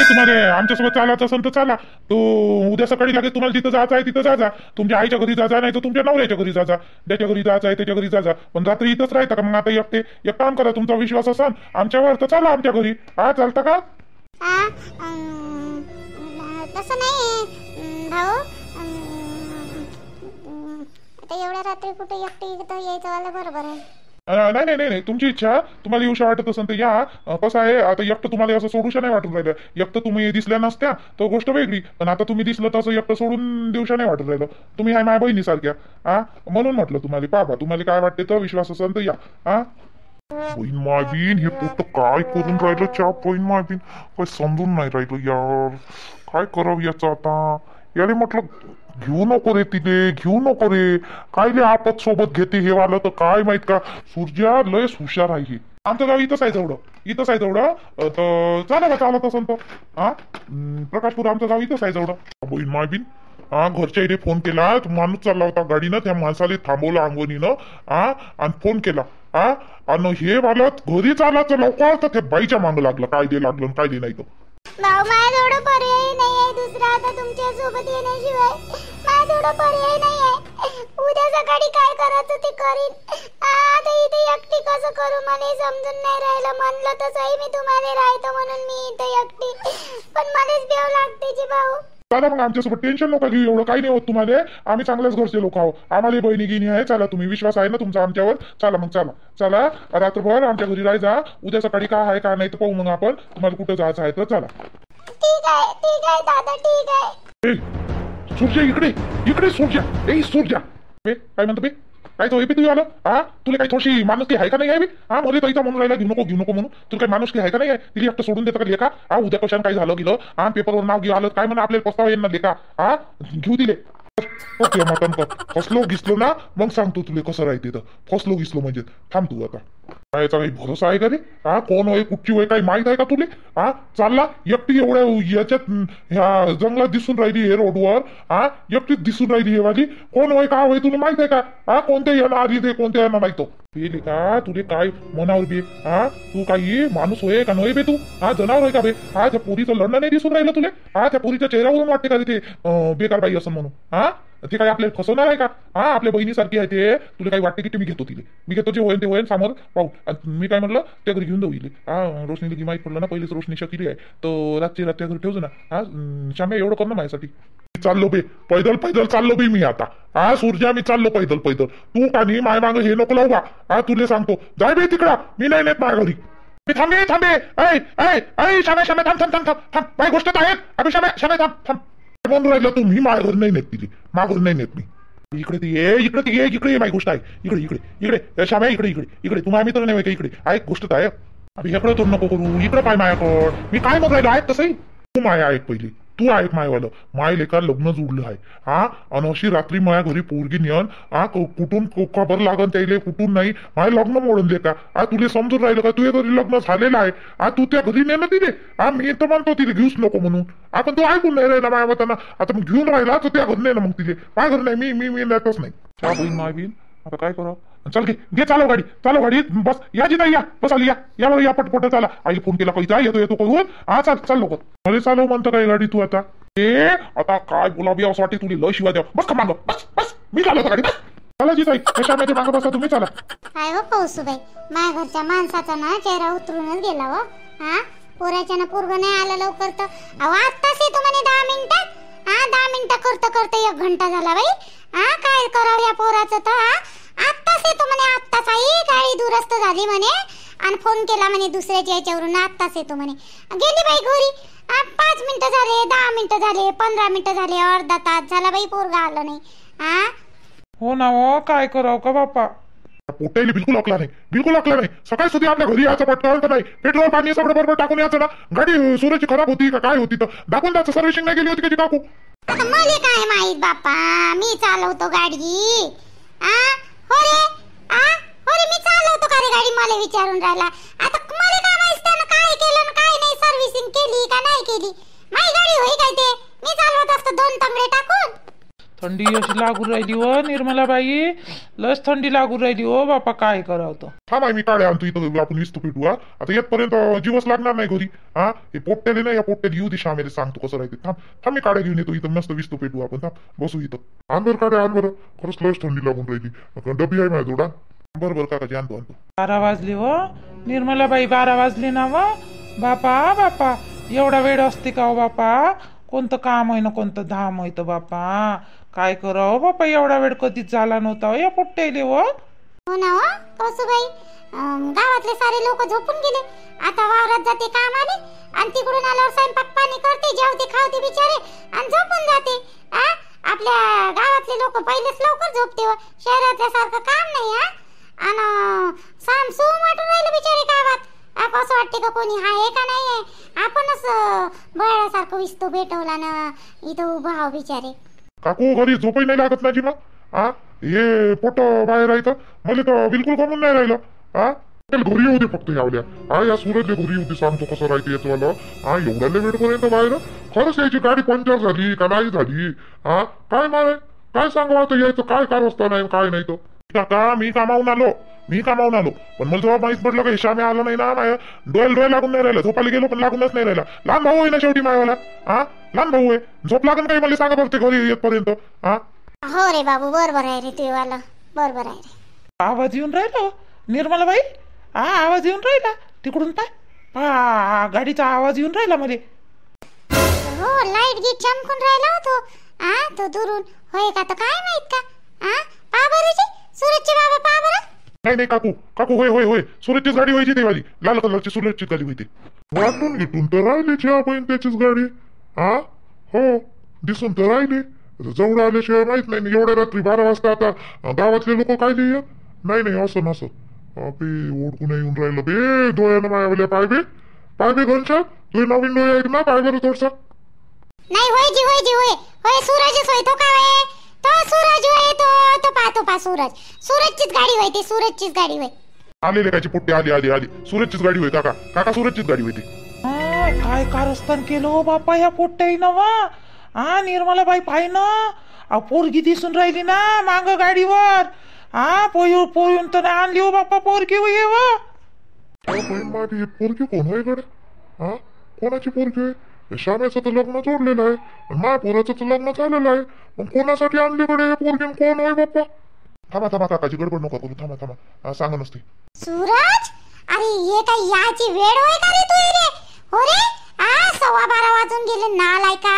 तुम्हाला आमच्यासोबत चालायचं असेल तर चला. तो उद्या सकाळी लागेल तुम्हाला जिथं जायचं आहे तिथं जा. तुमच्या आईच्या घरी जा, नाही तर तुमच्या नवऱ्याच्या घरी जा. त्याच्या घरी जायचं आहे त्याच्या घरी जा. पण रात्री इथंच राहता का मग आता एकटे? एक काम करा, तुमचा विश्वास असेल आमच्यावर तर चला आमच्या घरी. हा चालतं का? तसं नाही भाऊ, आता एवढ्या रात्री कुठे एकटी इथं यायचं वाला बरोबर आहे. नाही नाही नाही, तुमची इच्छा. तुम्हाला येऊशा वाटत असेल तर या. कसं आहे आता एकटं तुम्हाला असं सोडूशा नाही वाटून राहिलं. एकटं तुम्ही दिसल्या नसत्या तर गोष्ट वेगळी, पण आता तुम्ही दिसलं तर असं एकटं सोडून देऊशा नाही वाटून राहिलं. तुम्ही आहे माझ्या बहिणीसारख्या. म्हणून म्हटलं तुम्हाला. पाहा तुम्हाला काय वाटते तर विश्वास असेल तर या. बहीण मायबीन हे पोट काय करून राहिलं? चा बहीण मायबीन काय समजून नाही राहिलं यार. काय करावं याचं आता? याने म्हटलं घेऊ नको रे, तिथे घेऊ नको रे. काय ले आपत सोबत घेते हे वाला तर काय माहित का. सूर्या लय हुशार आहे. आमचं गाव इथंच आहे तेवढं, इथंच आहे तेवढं. तर चला का चालत असेल तर प्रकाशपूर आमचं गाव इथंच आहे तेवढं. बहीण मायबीन घरच्या इथे फोन केला, माणूस चालला होता गाडीनं, त्या माणसाला थांबवलं अंगवणीनं आणि फोन केला. आणि हे वाला घरी चालायचं लवकर तर त्या बाईच्या मागं लागलं. काय दे लागलं काय दे नाही तर भाऊ माझ्याजवळ पर्याय नाही आहे दुसरा. आता तुमच्या सोबत येण्याशिवाय माझ्याजवळ पर्याय नाही आहे. उद्या सकाळी काय करायचं ते करीन. आता इथे एकटी कसं करू मला समजून नाही राहिलं. म्हणलं तर सही मी तुम्हाला राहतो म्हणून मी इथे एकटी, पण मलाच बेव लागते जी भाऊ. चला मग आमच्यासोबत टेन्शन नका घेऊ. एवढं काही नाही होत तुम्हाला. आम्ही चांगल्याच घरचे लोक आहोत. आम्हाला बहिणी गिनी आहे. चला तुम्ही विश्वास आहे ना तुमचा आमच्यावर? चला मग चला चला रात्रभर आमच्या घरी राहायचा. उद्या सकाळी काय आहे का नाही तर पाहू मग आपण. तुम्हाला कुठं जायचं आहे तर चला. ठीक आहे दादा ठीक आहे. सूर्या इकडे इकडे सूर्या. सूर्या काय म्हणतो बे? काय तो तुझी आलं? तुला काही थोडीशी माणुसकी आहे का नाही आहे? मला तर इथं म्हणून राहिला घेऊ नको म्हणून. तुला काही माणुसकी आहे का नाही आहे? तिला एकटं सोडून देतं का लेखा? उद्या कशाने काय झालं गेलं पेपरवर नाव घेऊ आलं काय म्हणा आपल्याला पस्तावा येईल ना लेखा. घेऊ दिले ओके मटन कर. फसलो घिसलो ना मग सांगतो तुला कसं राहते तर. फसलो घिसलो म्हणजे थांब तू आता. याचा काही भरोसा आहे का रे? कोण होय कुठची होय काही माहित आहे का तुले? चालला एकटी एवढ्या याच्यात ह्या जंगलात दिसून राहिली हे रोडवर. एकटीच दिसून राहिली हे वाली. कोण होय का होय तुला माहित आहे का? कोणत्या यानं आली ते कोणत्या यानं नाही तो पेले का तुले काय मनावर बे? तू काही माणूस होय का नव्हे बे? तू जनावर होय का बे? त्या पोरीचं लढणं नाही दिसून राहिलं तुले? त्या पोरीच्या चेहऱ्यावरून वाटते का ते बेकार बाई असं म्हणून? ते काय आपल्याला फसवणार आहे का? आपल्या बहिणीसारखी आहे ते. तुला काही वाटते की मी घेतो तिले? मी घेतो जे होईल ते होईल समोर पाहू. मी काय म्हणलं त्या घरी घेऊन जाऊ इले. रोशनीला की माहीत पडलं ना पहिलेच रोशनी शकिली आहे तर रात्री त्या घरी ठेवतो ना. श्याम्या एवढं कर ना माझ्यासाठी. चाललो बे पैदल पैदल चाललो बे मी आता. सूर्या मी चाललो पैदल पैदल. तू का नाही माय मागं हे नको लावू का? तुले सांगतो जाय बे तिकडा. मी नाही नेत माझ्या घरी. मी थांबे श्याम्या थांब थांब थांब थांब थांब. माझी गोष्ट आहेत. अगं श्याम्या थांब थांब. म्हणून राहिलं तू मी माझ्या घरी नाही नेत तिथे. माझ्या घरी नाही नेत मी. इकडे ती ये इकडे ये माझी गोष्ट आहे. इकडे इकडे इकडे श्याम्या इकडे इकडे इकडे. तू माझ्या मित्र नाही का? इकडे ऐक गोष्ट आहे. अभि इकडे तो नको करू. इकडे पाय मायाकडं. मी काय मग राहिलो ऐक तसंही. तू माया ऐक पहिली. तू ऐक मायवालं. माय लेका लग्न जुडलं आहे. आणि अशी रात्री माझ्या घरी पोरगी नियन कुठून खबर लागन त्याला कुठून नाही. माझे लग्न मोडून दे का? तुला समजून राहिलं का? तुझ्या घरी लग्न झालेलं आहे. तू त्या घरी नेलं तिथे. मी तर म्हणतो तिथे घेऊच नको म्हणून. पण तू ऐकून नाही राहिला माझ्या मताना. आता मग घेऊन राहिला तर त्या घरी नाही ना मग तिथे. माझ्या घरी नाही. मी नेतच नाही. त्या बहीण माय बीन आता काय करावं? चल घे चालव गाडी बस. या जिथं या बस आली. या पटपट चाला. आईला फोन केला काही येतो करून. चाल लोक अरे चालव म्हणतो काय गाडी तू आता? आता काय बोलावी असं वाटते तुला. लय शिवाय द्या बस का मागं. बस मी चालवतो गाडी. चला जिथं कशा माहिती मागं बसा तुम्ही. चला काय हो पाऊसुबाई माझ्या घरच्या माणसाचा ना चेहरा उतरूनच गेला हो. पोराच्या ना पोरग नाही आलं लवकर तर. आत्ताच येतो म्हणे 10 मिनिटात. 10 मिनिटं करता 1 घंटा झाला बाई. काय करावं या पोराचं तर. आत्ताच येतो म्हणे. आत्ताच आई गाडी दुरुस्त झाली म्हणे आणि फोन केला म्हणे दुसऱ्याच्या याच्यावरून. आत्ताच येतो म्हणे. गेली बाई घरी. 5 मिनिटं झाले 10 मिनिटं झाले 15 मिनिटं झाले अर्धा तास झाला बाई पोरगा आलं नाही. हो ना हो काय करावं का बापा. पोटायला बिलकुल अकला नाही. सकाळी सुद्धा आपल्या घरी यायचं पटकन तर नाही. पेट्रोल पाणी सगळं बरोबर टाकून यायचं ना. गाडी सूर्याची खराब होती का काय होती तर दाखवून द्यायचं. सर्व्हिसिंग नाही गेली होती का काकू? मला काय माहित बापा. मी चालवतो गाडी. हो रे मी चालवतो का रे गाडी? मला विचारून राहिला. आता मला काय माहित त्यानं काय केलं काय नाही. सर्व्हिसिंग केली का नाही केली? माझी गाडी होई काय ते? मी चालवत असतो 2 तांबडे टाकून. थंडी अशी लागू राहिली हो निर्मलाबाई, लस थंडी लागू राहिली हो बापा, काय करावं तर. थांब आहे, मी काढे आणतो इथं, आपण विस्तू पेटू. हा आता येतपर्यंत जीवच लागणार नाही घरी. हा हे पोट्ट्याले नाही, या पोट्ट्याला येऊ दे श्यामेला सांगतो कसं राहते. थांब थांब, मी काड्या घेऊन येतो इथं, मस्त विस्तू पेटू आपण. थांब बसू इथं. आण बरं काड्या, आण बरं. खरंच लस थंडी लागून राहिली. डबी आहे माझ्या जोडा. बरं बरं काकाजी, आणतो आणतो. 12 वाजले हो निर्मलाबाई, 12 वाजले ना व बापा. बापा एवढा वेळ असते का हो बापा? कोणतं काम आहे ना कोणतं धाम आहे तर बापा, काय करावं बापा, एवढा वेळ कधीच झाला नव्हता हो या पोट्ट्याले हो. हो ना हो कौसुबाई, गावातले सारे लोक झोपून गेले. आता वावरात जाते कामाने आणि तिकडून आल्यावर स्वयंपाक पाणी करते, जेवते खावते बिचारे आणि झोपून जाते. आपल्या गावातले लोक पहिलेच लवकर झोपते हो, शहरातल्या सारखं काम नाही. आणि साम सुम वाटून राहिलं बिचारे गावात. असं वाटते का कोणी आहे का नाही आहे. आपणच बळासारखं विस्तू भेटवला ना इथं उभा आहो बिचारे. काकू घरी झोपही नाही लागत ना जी मग. हा हे पोट बाहेर राहतं, मला तर बिलकुल गमून नाही राहिलं. हा घरी येऊ दे फक्त यावल्या. हा या सूरजले घरी येऊ दे, सांगतो कसं राहते याचं वाला. हा एवढ्या वेळपर्यंत बाहेर खरंच यायची गाडी पंक्चर झाली का नाही झाली. हा काय मारे, काय सांगावं आता यायचं, काय कारस्ता नाही काय नाही. तो काका मी कामावून आलो, पण मला जेव्हा माहीत पडलं का श्यामे आलं नाही ना, माझ्या डोळे लागून नाही राहिलं. झोपायला गेलो पण लागूनच नाही राहिला. लहान भाऊ आहे ना शेवटी मायवाला. हा लहान भाऊ आहे, झोप लागून काही मला सांगा बघते घरी येतपर्यंत. हा हो रे बाबू, बरोबर आहे रे तुझ्यावाला, बरोबर आहे रे. आवाज येऊन राहिला हो निर्मलाबाई. आवाज येऊन राहिला तिकडून, पाय गाडीचा आवाज येऊन राहिला मध्ये. हो लाईट गी चमकून राहिला होतो. तो दुरून होय का तर काय माहित का. पा बरं जी, सूरजचे बाबा पा बरं. नाही काकू काकू, होय होय होय, सुरतचीच गाडी व्हायची तेवाली, लाल कलरची सुरतचीच गाडी होती. वाटून घेतून तर राहिली आपण त्याचीच गाडी. हा हो दिसून तर राहिली, जवळ आल्याशिवाय माहित नाही. एवढ्या रात्री 12 वाजता आता गावातले लोक काय लिहित नाही. असं नसं बे ओळखून येऊन राहिलं बे डोळ्यानं मायावल्या. पाय बे घनशा, तुझे नवीन डोळे आहेत ना, पाय बरं थोडसा. नाही होय जी होय सूरजच होय तो. काय तो सूरज होय तो पा सूरजचीच गाडी होय, ते सूरजचीच गाडी होय. आलेले कायची पुट्टे, आली सूरजचीच गाडी होय काका सूरजचीच गाडी होती. काय कारस्थान केलं हो बापा या पोट्ट्याईनं वा. निर्मलाबाई पाय ना, पोरगी दिसून राहिली ना मांग गाडीवर. पोयून तर नाही आणली हो बापा पोरगी होय व. माझी पोरगी कोण होय गड. हा कोणाची पोरगी होय? श्यामेचं तर लग्न जोडलेलं आहे, माझ्या पोराचं तर लग्न झालेलं आहे. मग कोणासाठी आणली कडे पोरगी, कोण होय बाप्पा? थांबा काकाची गडबड नका करू, थांबा सांगा नसते. सूरज, अरे ये काय याची वेळ होय का रे तू रे? हो रे, 12:15 वाजून गेले नालाय का.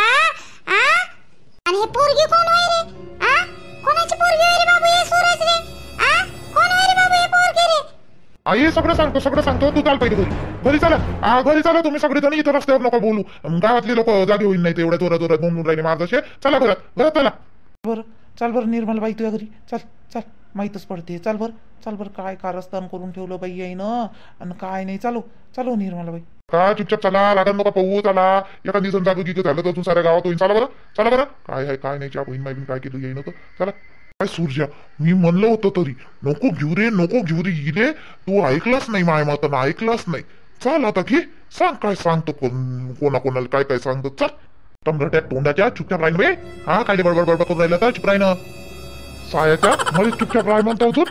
आणि हे पोरगी कोण होय रे? कोणाची पोरगी होय रे बाबू हे सूरज रे? कोण होय रे बाबू हे पोरगी रे? हे सगळं सांगतो. तू चाल पहिले घरी चला तुम्ही सगळेजण. इथं रस्त्यावर नका बोलू, गावातले लोक जागे होईल नाही. एवढ्या जोरात बोलून राहिले मार्गदर्शे. चला घरात चला. बरं चाल बरं निर्मलाबाई तुझ्या घरी चाल माहीतच पडते. चाल बरं काय कारस्थान करून ठेवलं बाई येईनं आणि काय नाही. चालू निर्मलाबाई. का चुपचाप चला, लागण नका पाहू. चला एखादी जण जागो की झालं तर तू साऱ्या गावात होईल. चला बरं काय आहे काय नाही. बहीण माहिती काय केलं येईन तर. चला काय सूर्या, मी म्हणलं होतं तरी नको घेऊ रे इले. तू ऐकलाच नाही, माय मतानं ऐकलाच नाही. चाल आता घे, सांग काय सांगतो, कोणाला काय सांगतो. चल टमरट्या तोंडाच्या, चुपचाप राहीन बे. काय बडबड करून राहिलं तर चुप राहीन. सायाच्या मध्ये चुपचाप राह म्हणतो अजून.